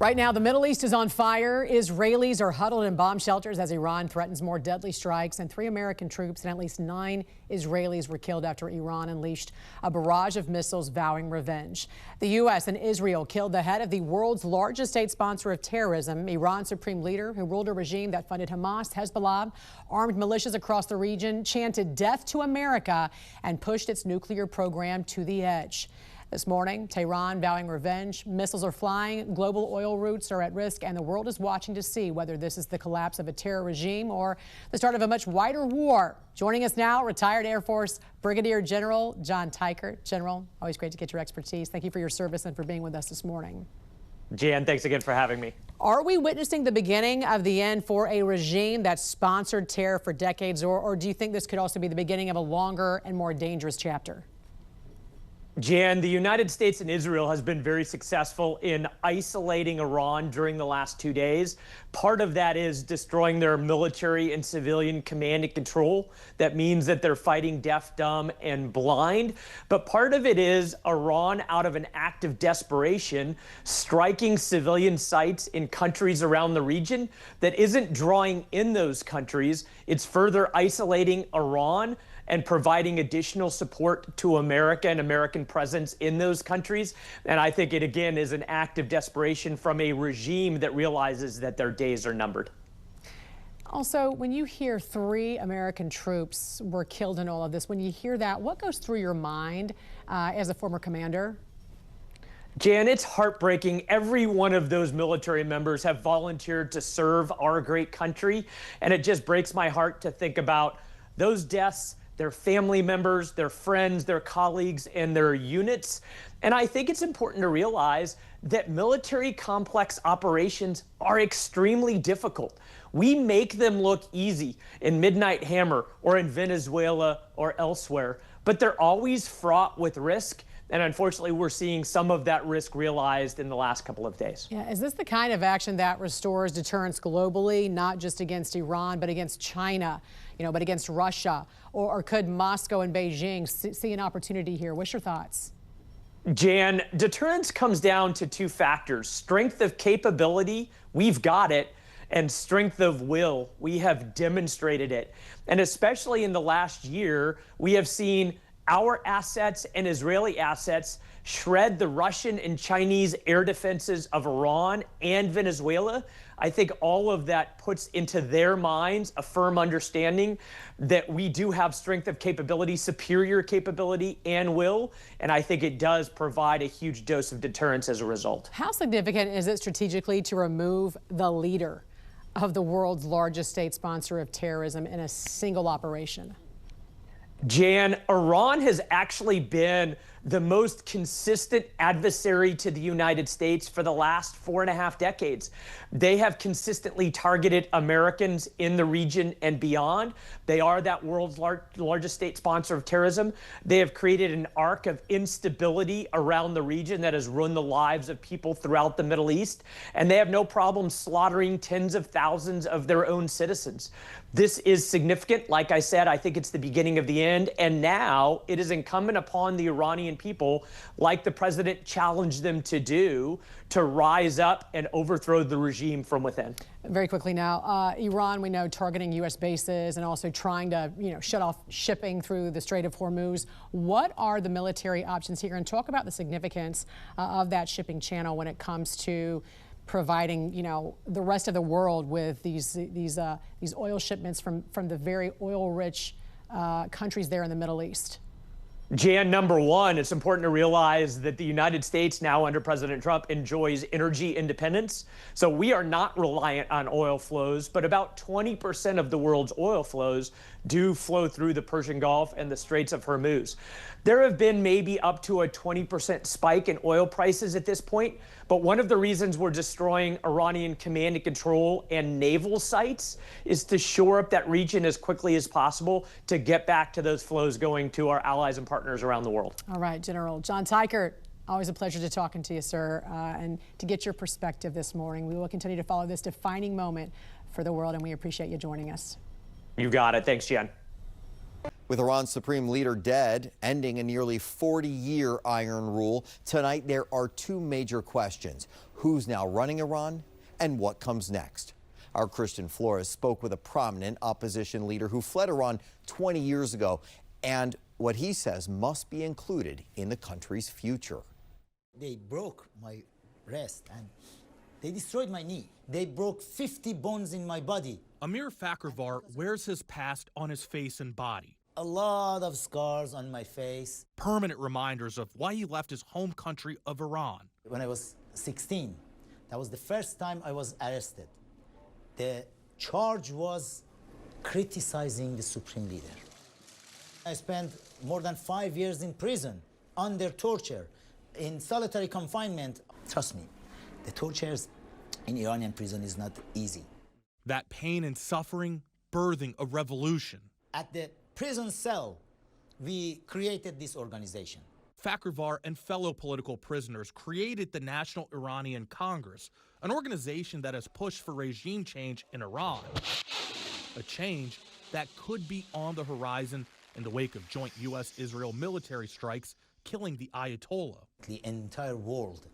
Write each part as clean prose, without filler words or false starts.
Right now, the Middle East is on fire. Israelis are huddled in bomb shelters as Iran threatens more deadly strikes, and 3 American troops and at least 9 Israelis were killed after Iran unleashed a barrage of missiles vowing revenge. The U.S. and Israel killed the head of the world's largest state sponsor of terrorism, Iran's supreme leader, who ruled a regime that funded Hamas, Hezbollah, armed militias across the region, chanted death to America, and pushed its nuclear program to the edge. This morning, Tehran vowing revenge. Missiles are flying, global oil routes are at risk, and the world is watching to see whether this is the collapse of a terror regime or the start of a much wider war. Joining us now, retired Air Force Brigadier General John Teichert. General, always great to get your expertise. Thank you for your service and for being with us this morning. Jan, thanks again for having me. Are we witnessing the beginning of the end for a regime that sponsored terror for decades, or do you think this could also be the beginning of a longer and more dangerous chapter? Jan, the United States and Israel has been very successful in isolating Iran during the last 2 days. Part of that is destroying their military and civilian command and control. That means that they're fighting deaf, dumb, and blind. But part of it is Iran, out of an act of desperation, striking civilian sites in countries around the region that isn't drawing in those countries. It's further isolating Iran and providing additional support to America and American presence in those countries. And I think it, again, is an act of desperation from a regime that realizes that their days are numbered. Also, when you hear 3 American troops were killed in all of this, when you hear that, what goes through your mind as a former commander? Jan, it's heartbreaking. Every one of those military members have volunteered to serve our great country. And it just breaks my heart to think about those deaths, their family members, their friends, their colleagues, and their units. And I think it's important to realize that military complex operations are extremely difficult. We make them look easy in Midnight Hammer or in Venezuela or elsewhere, but they're always fraught with risk. And unfortunately, we're seeing some of that risk realized in the last couple of days. Yeah, is this the kind of action that restores deterrence globally, not just against Iran, but against China, but against Russia? Or could Moscow and Beijing see an opportunity here? What's your thoughts? Jan, deterrence comes down to 2 factors: strength of capability, we've got it, and strength of will, we have demonstrated it. And especially in the last year, we have seen our assets and Israeli assets shred the Russian and Chinese air defenses of Iran and Venezuela. I think all of that puts into their minds a firm understanding that we do have strength of capability, superior capability, and will. And I think it does provide a huge dose of deterrence as a result. How significant is it strategically to remove the leader of the world's largest state sponsor of terrorism in a single operation? Jan, Iran has actually been the most consistent adversary to the United States for the last 4.5 decades. They have consistently targeted Americans in the region and beyond. They are that world's largest state sponsor of terrorism. They have created an arc of instability around the region that has ruined the lives of people throughout the Middle East. And they have no problem slaughtering tens of thousands of their own citizens. This is significant. Like I said, I think it's the beginning of the end. And now it is incumbent upon the Iranian people, like the president challenged them to do, to rise up and overthrow the regime from within. Very quickly now, Iran, we know, targeting U.S. bases and also trying to, shut off shipping through the Strait of Hormuz. What are the military options here? And talk about the significance of that shipping channel when it comes to providing, the rest of the world with these oil shipments from the very oil-rich countries there in the Middle East. Jan, number one, it's important to realize that the United States now under President Trump enjoys energy independence. So we are not reliant on oil flows, but about 20% of the world's oil flows do flow through the Persian Gulf and the Straits of Hormuz. There have been maybe up to a 20% spike in oil prices at this point, but one of the reasons we're destroying Iranian command and control and naval sites is to shore up that region as quickly as possible to get back to those flows going to our allies and partners around the world. All right, General John Teichert, always a pleasure to talking to you, sir, and to get your perspective this morning. We will continue to follow this defining moment for the world, and we appreciate you joining us. You got it. Thanks, Jen. With Iran's supreme leader dead, ending a nearly 40-year iron rule, tonight there are two major questions. Who's now running Iran, and what comes next? Our Christian Flores spoke with a prominent opposition leader who fled Iran 20 years ago, and what he says must be included in the country's future. They broke my wrist and they destroyed my knee. They broke 50 bones in my body. Amir Fakhrivar wears his past on his face and body. A lot of scars on my face. Permanent reminders of why he left his home country of Iran. When I was 16, that was the first time I was arrested. The charge was criticizing the supreme leader. I spent more than 5 years in prison, under torture, in solitary confinement. Trust me, the tortures in Iranian prison is not easy. That pain and suffering birthing a revolution. At the prison cell, we created this organization. Fakhrivar and fellow political prisoners created the National Iranian Congress, an organization that has pushed for regime change in Iran. A change that could be on the horizon in the wake of joint U.S.-Israel military strikes killing the Ayatollah. The entire world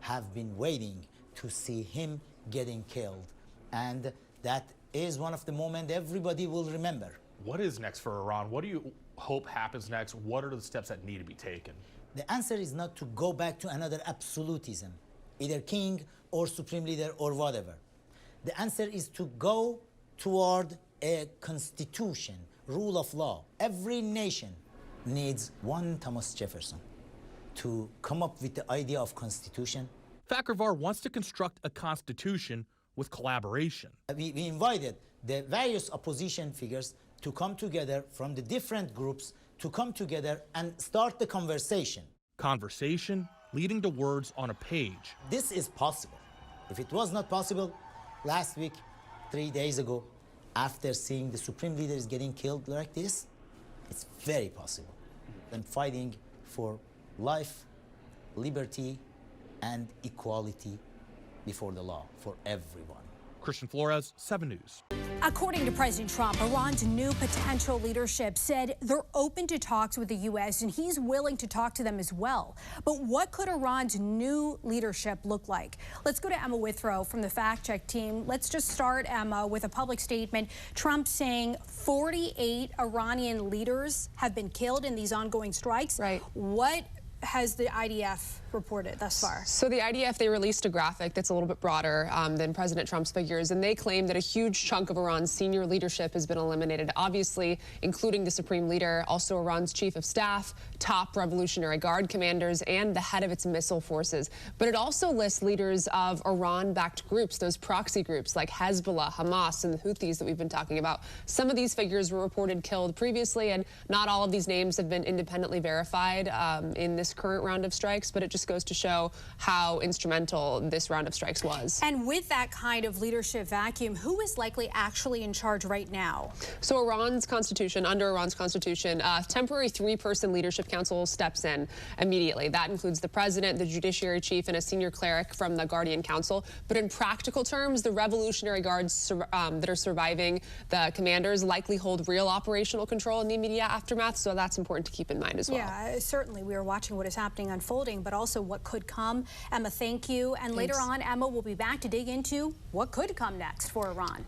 have been waiting to see him getting killed. And that is one of the moments everybody will remember. What is next for Iran? What do you hope happens next? What are the steps that need to be taken? The answer is not to go back to another absolutism, either king or supreme leader or whatever. The answer is to go toward a constitution, rule of law. Every nation needs one Thomas Jefferson to come up with the idea of constitution. Fakhrivar wants to construct a constitution with collaboration. We invited the various opposition figures to come together from the different groups to come together and start the conversation. Conversation leading to words on a page. This is possible. If it was not possible, last week, 3 days ago, after seeing the supreme leader is getting killed like this, it's very possible. And fighting for life, liberty, and equality before the law for everyone. Christian Flores, 7 News. According to President Trump, Iran's new potential leadership said they're open to talks with the U.S. and he's willing to talk to them as well. But what could Iran's new leadership look like? Let's go to Emma Withrow from the Fact Check team. Let's just start, Emma, with a public statement. Trump saying 48 Iranian leaders have been killed in these ongoing strikes. Right. What has the IDF reported thus far? So the IDF, they released a graphic that's a little bit broader than President Trump's figures, and they claim that a huge chunk of Iran's senior leadership has been eliminated, obviously including the supreme leader, also Iran's chief of staff, top Revolutionary Guard commanders, and the head of its missile forces. But it also lists leaders of Iran-backed groups, those proxy groups like Hezbollah, Hamas, and the Houthis that we've been talking about. Some of these figures were reported killed previously, and not all of these names have been independently verified in this current round of strikes, but it just goes to show how instrumental this round of strikes was. And with that kind of leadership vacuum, who is likely actually in charge right now? So Iran's constitution, under Iran's constitution, a temporary 3-person leadership council steps in immediately. That includes the president, the judiciary chief, and a senior cleric from the Guardian Council. But in practical terms, the Revolutionary Guards that are surviving the commanders likely hold real operational control in the immediate aftermath, so that's important to keep in mind as well. Yeah, certainly. We are watching what is happening unfolding, but also what could come. Emma, thank you. And later on, Emma, we'll be back to dig into what could come next for Iran.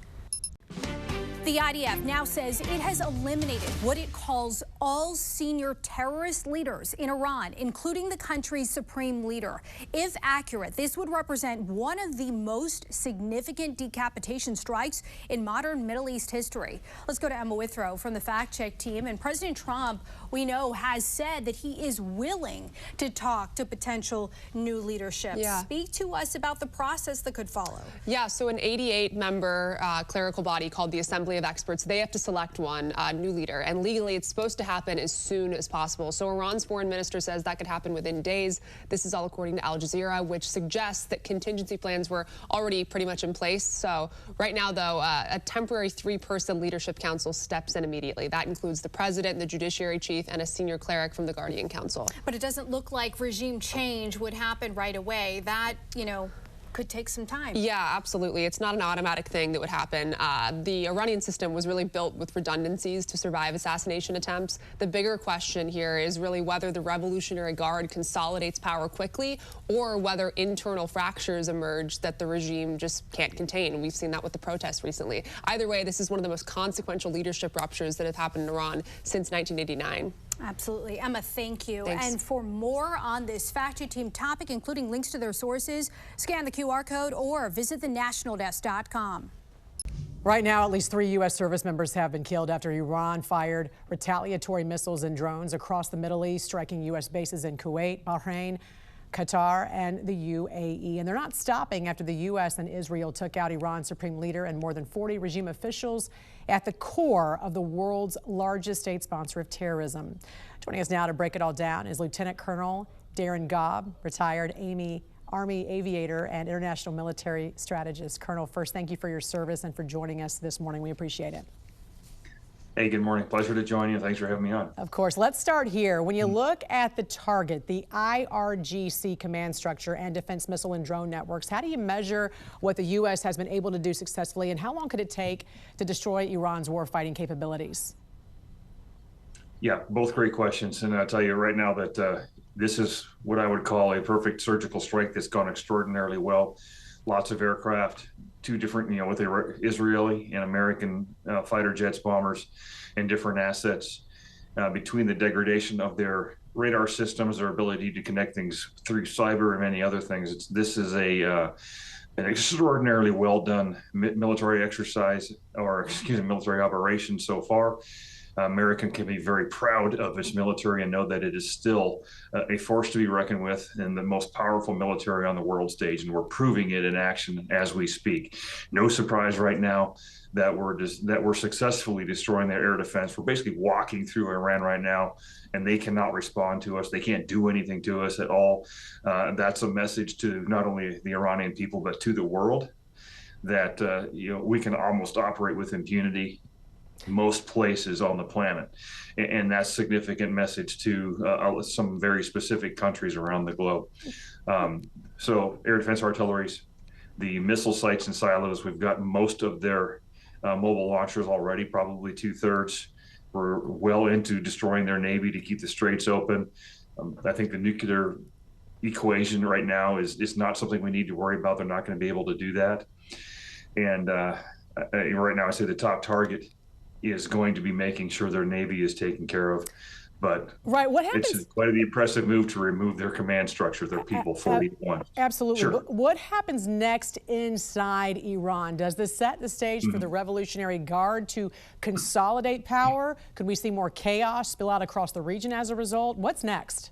The IDF now says it has eliminated what it calls all senior terrorist leaders in Iran, including the country's supreme leader. If accurate, this would represent one of the most significant decapitation strikes in modern Middle East history. Let's go to Emma Withrow from the Fact Check team. And President Trump, we know, has said that he is willing to talk to potential new leadership. Yeah. Speak to us about the process that could follow. Yeah, so an 88-member clerical body called the Assembly of Experts, they have to select one new leader, and legally it's supposed to happen as soon as possible. So Iran's foreign minister says that could happen within days. This is all according to Al Jazeera, which suggests that contingency plans were already pretty much in place. So right now, though, a temporary 3-person leadership council steps in immediately. That includes the president, the judiciary chief, and a senior cleric from the Guardian Council. But it doesn't look like regime change would happen right away. That, you know, could take some time. Yeah, absolutely. It's not an automatic thing that would happen. The Iranian system was really built with redundancies to survive assassination attempts. The bigger question here is really whether the Revolutionary Guard consolidates power quickly or whether internal fractures emerge that the regime just can't contain. We've seen that with the protests recently. Either way, this is one of the most consequential leadership ruptures that have happened in Iran since 1989. Absolutely. Emma, thank you. Thanks. And for more on this Fact Check Team topic, including links to their sources, scan the QR code or visit thenationaldesk.com. Right now, at least 3 U.S. service members have been killed after Iran fired retaliatory missiles and drones across the Middle East, striking U.S. bases in Kuwait, Bahrain, Qatar, and the UAE. And they're not stopping after the U.S. and Israel took out Iran's supreme leader and more than 40 regime officials at the core of the world's largest state sponsor of terrorism. Joining us now to break it all down is Lieutenant Colonel Darren Gobb, retired Army aviator and international military strategist. Colonel, first, thank you for your service and for joining us this morning. We appreciate it. Hey, good morning. Pleasure to join you. Thanks for having me on. Of course. Let's start here. When you look at the target, the IRGC command structure and defense missile and drone networks, how do you measure what the U.S. has been able to do successfully, and how long could it take to destroy Iran's warfighting capabilities? Yeah, both great questions. And I'll tell you right now that this is what I would call a perfect surgical strike that's gone extraordinarily well. Lots of aircraft, two different, what they were Israeli and American fighter jets, bombers, and different assets. Between the degradation of their radar systems, their ability to connect things through cyber and many other things, this is an extraordinarily well done military exercise, or military operation so far. America can be very proud of its military and know that it is still a force to be reckoned with and the most powerful military on the world stage, and we're proving it in action as we speak. No surprise right now that we're successfully destroying their air defense. We're basically walking through Iran right now, and they cannot respond to us. They can't do anything to us at all. That's a message to not only the Iranian people but to the world that we can almost operate with impunity most places on the planet, and that's a significant message to some very specific countries around the globe. So air defense artilleries, the missile sites and silos, we've got most of their mobile launchers already, probably 2/3. We're well into destroying their Navy to keep the straits open. I think the nuclear equation right now is not something we need to worry about. They're not going to be able to do that. And right now I say the top target is going to be making sure their Navy is taken care of. But right, what happens? It's quite the impressive move to remove their command structure, their people, 41. Absolutely. Sure. But what happens next inside Iran? Does this set the stage for the Revolutionary Guard to consolidate power? Could we see more chaos spill out across the region as a result? What's next?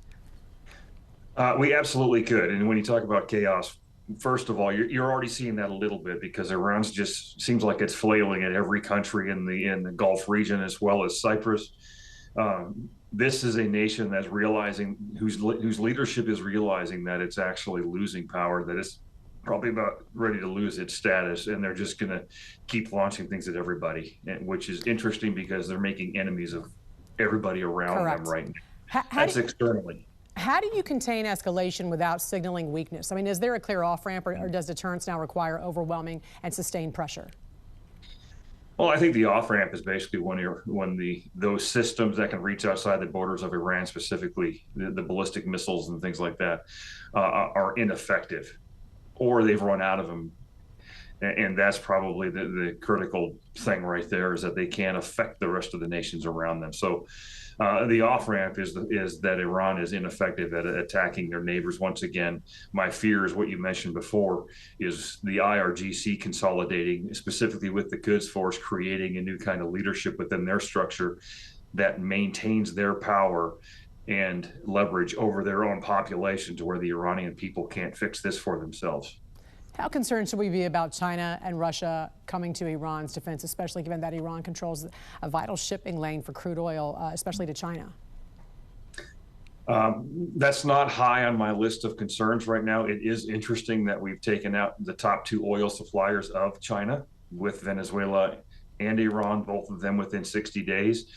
We absolutely could. And when you talk about chaos, first of all, you're already seeing that a little bit because Iran's just seems like it's flailing at every country in the Gulf region as well as Cyprus. This is a nation that's realizing, whose leadership is realizing that it's actually losing power, that it's probably about ready to lose its status, and they're just going to keep launching things at everybody, which is interesting because they're making enemies of everybody around them right now. That's externally. How do you contain escalation without signaling weakness? I mean, is there a clear off-ramp, or does deterrence now require overwhelming and sustained pressure? Well, I think the off-ramp is basically when those systems that can reach outside the borders of Iran, specifically the ballistic missiles and things like that, are ineffective, or they've run out of them. And that's probably the critical thing right there, is that they can't affect the rest of the nations around them. So the off-ramp is that Iran is ineffective at attacking their neighbors. Once again, my fear is what you mentioned before, is the IRGC consolidating, specifically with the Quds Force, creating a new kind of leadership within their structure that maintains their power and leverage over their own population, to where the Iranian people can't fix this for themselves. How concerned should we be about China and Russia coming to Iran's defense, especially given that Iran controls a vital shipping lane for crude oil, especially to China? That's not high on my list of concerns right now. It is interesting that we've taken out the top 2 oil suppliers of China, with Venezuela and Iran, both of them within 60 days.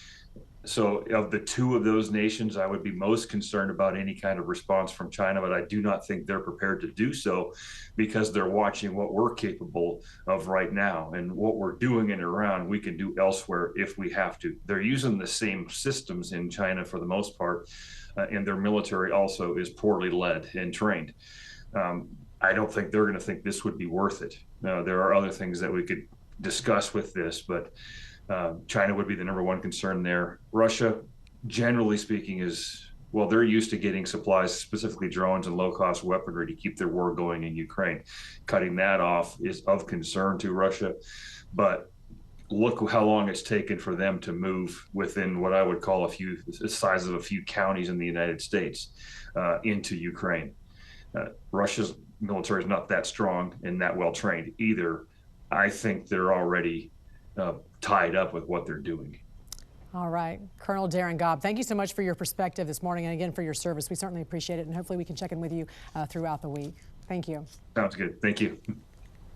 So of the two of those nations, I would be most concerned about any kind of response from China, but I do not think they're prepared to do so because they're watching what we're capable of right now. And what we're doing in Iran, we can do elsewhere if we have to. They're using the same systems in China for the most part, and their military also is poorly led and trained. I don't think they're going to think this would be worth it. There are other things that we could discuss with this, but China would be the number one concern there. Russia, generally speaking, well, they're used to getting supplies, specifically drones and low-cost weaponry to keep their war going in Ukraine. Cutting that off is of concern to Russia, but look how long it's taken for them to move within what I would call the size of a few counties in the United States into Ukraine. Russia's military is not that strong and that well trained either. I think they're already tied up with what they're doing. All right. Colonel Darren Gobb, thank you so much for your perspective this morning and again for your service. We certainly appreciate it, and hopefully we can check in with you throughout the week. Thank you. Sounds good. Thank you.